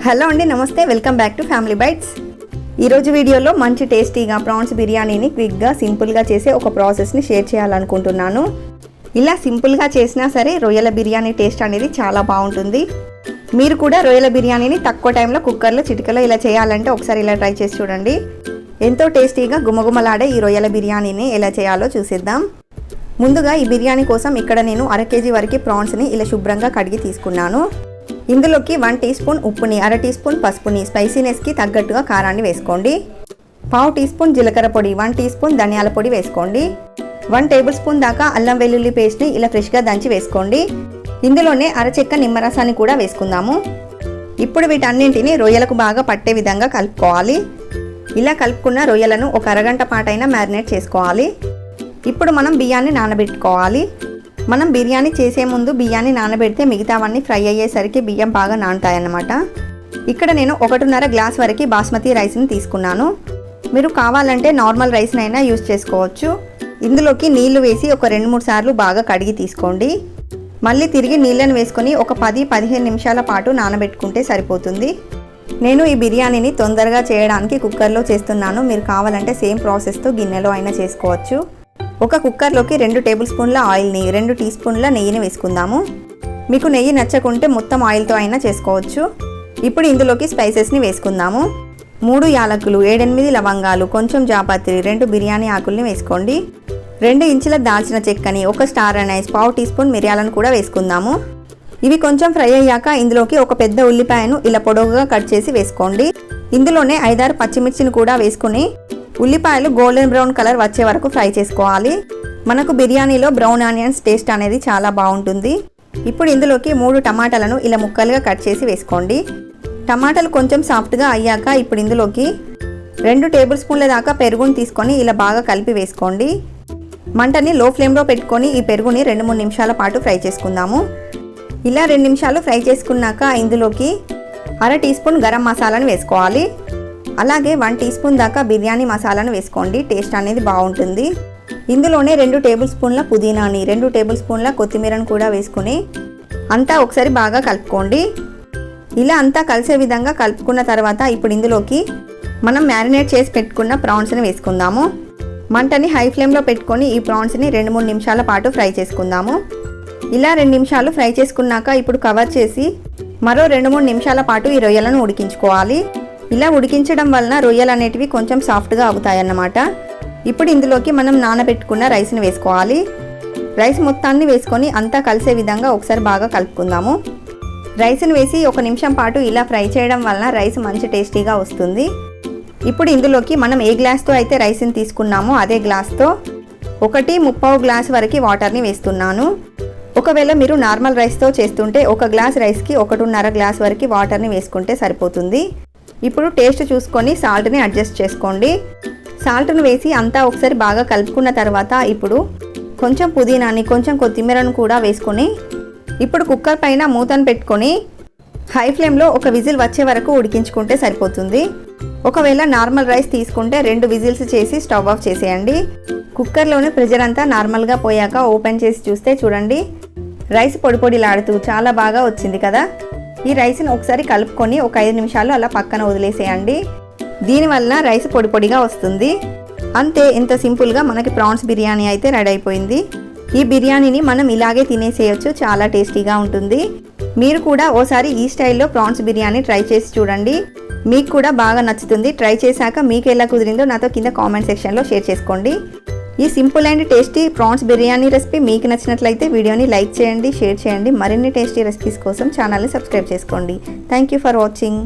Hello అండి, నమస్తే. Welcome back to family bites. ఈరోజు వీడియోలో మంచి టేస్టీగా ప్రాన్స్ బిర్యానీని క్విక్గా సింపుల్గా చేసే ఒక ప్రాసెస్ని షేర్ చేయాలనుకుంటున్నాను. ఇలా సింపుల్గా చేసినా సరే రొయ్యల బిర్యానీ టేస్ట్ అనేది చాలా బాగుంటుంది. మీరు కూడా రొయ్యల బిర్యానీని తక్కువ టైంలో కుక్కర్లో చిటికలో ఇలా చేయాలంటే ఒకసారి ఇలా ట్రై చేసి చూడండి. ఎంతో టేస్టీగా గుమగుమలాడే ఈ రొయ్యల బిర్యానీని ఎలా చేయాలో చూసేద్దాం. ముందుగా ఈ బిర్యానీ కోసం ఇక్కడ నేను 1/2 kg వరకు ప్రాన్స్ని ఇలా శుభ్రంగా కడిగి తీసుకున్నాను. ఇందులోకి 1 టీ స్పూన్ ఉప్పుని, 1/2 టీ స్పూన్ పసుపుని, స్పైసీనెస్కి తగ్గట్టుగా కారాన్ని వేసుకోండి. 1/2 టీ స్పూన్ జీలకర్ర పొడి, 1 టీ స్పూన్ ధనియాల పొడి వేసుకోండి. 1 టేబుల్ స్పూన్ దాకా అల్లం వెల్లుల్లి పేస్ట్ని ఇలా ఫ్రెష్గా దంచి వేసుకోండి. ఇందులోనే అరచెక్క నిమ్మరసాన్ని కూడా వేసుకుందాము. ఇప్పుడు వీటన్నింటిని రొయ్యలకు బాగా పట్టే విధంగా కలుపుకోవాలి. ఇలా కలుపుకున్న రొయ్యలను ఒక అరగంట పాటైనా మ్యారినేట్ చేసుకోవాలి. ఇప్పుడు మనం బియ్యాన్ని నానబెట్టుకోవాలి. మనం బిర్యానీ చేసే ముందు బియ్యాన్ని నానబెడితే మిగతావన్నీ ఫ్రై అయ్యేసరికి బియ్యం బాగా నానుతాయన్నమాట. ఇక్కడ నేను 1.5 గ్లాస్ వరకు బాస్మతి రైస్ని తీసుకున్నాను. మీరు కావాలంటే నార్మల్ రైస్నైనా యూజ్ చేసుకోవచ్చు. ఇందులోకి నీళ్లు వేసి ఒక 2-3 సార్లు బాగా కడిగి తీసుకోండి. మళ్ళీ తిరిగి నీళ్ళని వేసుకొని ఒక 10-15 నిమిషాల పాటు నానబెట్టుకుంటే సరిపోతుంది. నేను ఈ బిర్యానీని తొందరగా చేయడానికి కుక్కర్లో చేస్తున్నాను. మీరు కావాలంటే సేమ్ ప్రాసెస్తో గిన్నెలో అయినా చేసుకోవచ్చు. ఒక కుక్కర్లోకి 2 టేబుల్ స్పూన్ల ఆయిల్ని, 2 టీ స్పూన్ల నెయ్యిని వేసుకుందాము. మీకు నెయ్యి నచ్చకుంటే మొత్తం ఆయిల్తో అయినా చేసుకోవచ్చు. ఇప్పుడు ఇందులోకి స్పైసెస్ని వేసుకుందాము. 3 యాలకులు, 7-8 లవంగాలు, కొంచెం జాపత్రి, 2 బిర్యానీ ఆకుల్ని వేసుకోండి. 2 ఇంచుల దాల్చిన చెక్కని, 1 స్టార్ అనైస్, 1/2 టీ స్పూన్ మిరియాలను కూడా వేసుకుందాము. ఇవి కొంచెం ఫ్రై అయ్యాక ఇందులోకి ఒక పెద్ద ఉల్లిపాయను ఇలా పొడవుగా కట్ చేసి వేసుకోండి. ఇందులోనే 5-6 పచ్చిమిర్చిని కూడా వేసుకుని ఉల్లిపాయలు గోల్డెన్ బ్రౌన్ కలర్ వచ్చే వరకు ఫ్రై చేసుకోవాలి. మనకు బిర్యానీలో బ్రౌన్ ఆనియన్స్ టేస్ట్ అనేది చాలా బాగుంటుంది. ఇప్పుడు ఇందులోకి 3 టమాటాలను ఇలా ముక్కలుగా కట్ చేసి వేసుకోండి. టమాటాలు కొంచెం సాఫ్ట్గా అయ్యాక ఇప్పుడు ఇందులోకి 2 టేబుల్ స్పూన్ల దాకా పెరుగుని తీసుకొని ఇలా బాగా కలిపి వేసుకోండి. మంటని లో ఫ్లేమ్లో పెట్టుకొని ఈ పెరుగుని 2-3 నిమిషాల పాటు ఫ్రై చేసుకుందాము. ఇలా 2 నిమిషాలు ఫ్రై చేసుకున్నాక ఇందులోకి 1/2 టీ స్పూన్ గరం మసాలాను వేసుకోవాలి. అలాగే 1 టీ స్పూన్ దాకా బిర్యానీ మసాలాను వేసుకోండి. టేస్ట్ అనేది బాగుంటుంది. ఇందులోనే 2 టేబుల్ స్పూన్ల పుదీనాని, 2 టేబుల్ స్పూన్ల కొత్తిమీరను కూడా వేసుకుని అంతా ఒకసారి బాగా కలుపుకోండి. ఇలా అంతా కలిసే విధంగా కలుపుకున్న తర్వాత ఇప్పుడు ఇందులోకి మనం మ్యారినేట్ చేసి పెట్టుకున్న ప్రాన్స్ని వేసుకుందాము. మంటని హై ఫ్లేమ్లో పెట్టుకొని ఈ ప్రాన్స్ని 2-3 నిమిషాల పాటు ఫ్రై చేసుకుందాము. ఇలా 2 నిమిషాలు ఫ్రై చేసుకున్నాక ఇప్పుడు కవర్ చేసి మరో 2-3 నిమిషాల పాటు ఈ రొయ్యలను ఉడికించుకోవాలి. ఇలా ఉడికించడం వలన రొయ్యలు అనేటివి కొంచెం సాఫ్ట్గా అవుతాయన్నమాట. ఇప్పుడు ఇందులోకి మనం నానబెట్టుకున్న రైస్ని వేసుకోవాలి. రైస్ మొత్తాన్ని వేసుకొని అంతా కలిసే విధంగా ఒకసారి బాగా కలుపుకుందాము. రైస్ని వేసి 1 నిమిషం పాటు ఇలా ఫ్రై చేయడం వలన రైస్ మంచి టేస్టీగా వస్తుంది. ఇప్పుడు ఇందులోకి మనం ఏ గ్లాస్తో అయితే రైస్ని తీసుకున్నామో అదే గ్లాస్తో 1.25 గ్లాస్ వరకు వాటర్ని వేస్తున్నాను. ఒకవేళ మీరు నార్మల్ రైస్తో చేస్తుంటే 1 గ్లాస్ రైస్కి 1.5 గ్లాస్ వరకు వాటర్ని వేసుకుంటే సరిపోతుంది. ఇప్పుడు టేస్ట్ చూసుకొని సాల్ట్ని అడ్జస్ట్ చేసుకోండి. సాల్ట్ను వేసి అంతా ఒకసారి బాగా కలుపుకున్న తర్వాత ఇప్పుడు కొంచెం పుదీనాని, కొంచెం కొత్తిమీరను కూడా వేసుకొని ఇప్పుడు కుక్కర్ పైన మూతను పెట్టుకొని హై ఫ్లేమ్లో 1 విజిల్ వచ్చే వరకు ఉడికించుకుంటే సరిపోతుంది. ఒకవేళ నార్మల్ రైస్ తీసుకుంటే 2 విజిల్స్ చేసి స్టవ్ ఆఫ్ చేసేయండి. కుక్కర్లోని ప్రెషర్ అంతా నార్మల్గా పోయాక ఓపెన్ చేసి చూస్తే చూడండి, రైస్ పొడి పొడిలాడుతూ చాలా బాగా వచ్చింది కదా. ఈ రైస్ని ఒకసారి కలుపుకొని ఒక 5 నిమిషాలు అలా పక్కన వదిలేసేయండి. దీనివల్ల రైస్ పొడి పొడిగా వస్తుంది. అంతే, ఎంత సింపుల్గా మనకి ప్రాన్స్ బిర్యానీ అయితే రెడీ అయిపోయింది. ఈ బిర్యానీని మనం ఇలాగే తినేసేయచ్చు, చాలా టేస్టీగా ఉంటుంది. మీరు కూడా ఓసారి ఈ స్టైల్లో ప్రాన్స్ బిర్యానీ ట్రై చేసి చూడండి. మీకు కూడా బాగా నచ్చుతుంది. ట్రై చేశాక మీకు ఎలా కుదిరిందో నాతో కింద కామెంట్ సెక్షన్లో షేర్ చేసుకోండి. ఈ simple and tasty prawns biryani recipe మీకు నచ్చినట్లయితే వీడియోని లైక్ చేయండి, షేర్ చేయండి. మరిన్ని టేస్టీ రెసిపీస్ కోసం ఛానల్ని సబ్స్క్రైబ్ చేసుకోండి. Thank you for watching.